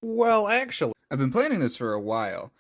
Well, actually, I've been planning this for a while,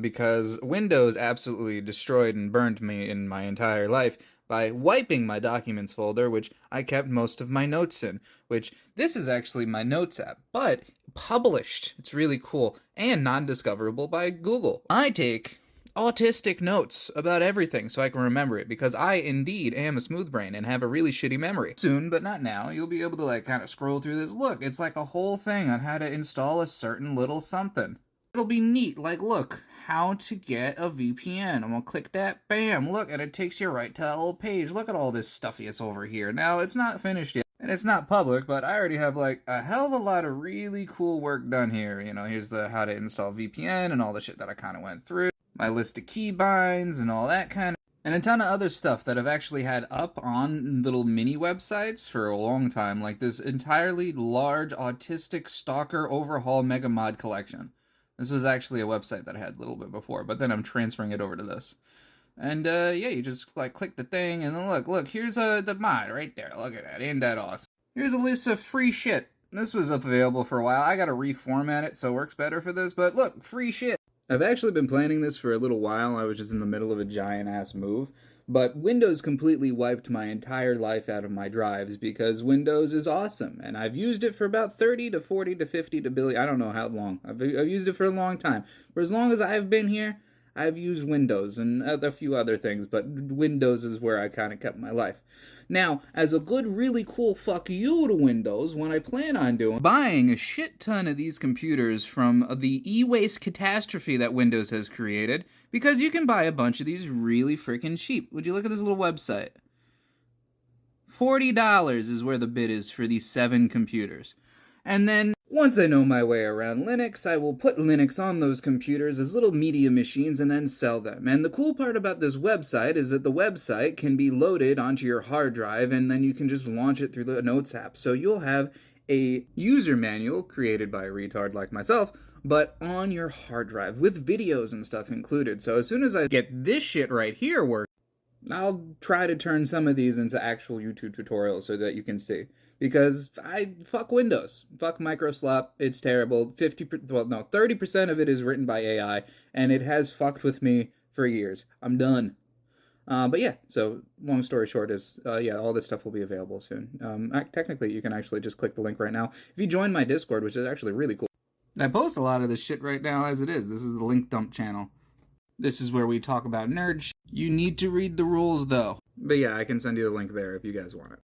because Windows absolutely destroyed and burned me in my entire life by wiping my documents folder, which I kept most of my notes in, which this is actually my notes app, but published. It's really cool and non-discoverable by Google. I take autistic notes about everything so I can remember it because I indeed am a smooth brain and have a really shitty memory. Soon, but not now, you'll be able to like kind of scroll through this. Look, it's like a whole thing on how to install a certain little something. It'll be neat. Like, look, how to get a VPN. I'm gonna click that. Bam, look, and it takes you right to that little page. Look at all this stuff that's over here. Now, it's not finished yet. And it's not public, but I already have like a hell of a lot of really cool work done here. You know, here's the how to install VPN and all the shit that I kind of went through, my list of keybinds and all that kind of, and a ton of other stuff that I've actually had up on little mini websites for a long time, like this entirely large autistic stalker overhaul mega mod collection. This was actually a website that I had a little bit before, but then I'm transferring it over to this. And yeah, you just like click the thing, and then look, here's the mod right there. Look at that, ain't that awesome? Here's a list of free shit. This was up available for a while. I gotta reformat it so it works better for this, but look, free shit. I've actually been planning this for a little while. I was just in the middle of a giant ass move. But Windows completely wiped my entire life out of my drives because Windows is awesome. And I've used it for about 30 to 40 to 50 to billion. I don't know how long. I've used it for a long time. For as long as I've been here, I've used Windows and a few other things, but Windows is where I kind of kept my life. Now, as a good, really cool fuck you to Windows, what I plan on doing, buying a shit ton of these computers from the e-waste catastrophe that Windows has created, because you can buy a bunch of these really freaking cheap. Would you look at this little website? $40 is where the bid is for these 7 computers. And then, once I know my way around Linux, I will put Linux on those computers as little media machines and then sell them. And the cool part about this website is that the website can be loaded onto your hard drive and then you can just launch it through the Notes app. So you'll have a user manual created by a retard like myself, but on your hard drive with videos and stuff included. So as soon as I get this shit right here working, I'll try to turn some of these into actual YouTube tutorials so that you can see. Because I fuck Windows. Fuck Microslop. It's terrible. 30% of it is written by AI, and it has fucked with me for years. I'm done. But yeah, so long story short is, yeah, all this stuff will be available soon. Technically, you can actually just click the link right now. If you join my Discord, which is actually really cool. I post a lot of this shit right now as it is. This is the link dump channel. This is where we talk about nerd shit. You need to read the rules, though. But yeah, I can send you the link there if you guys want it.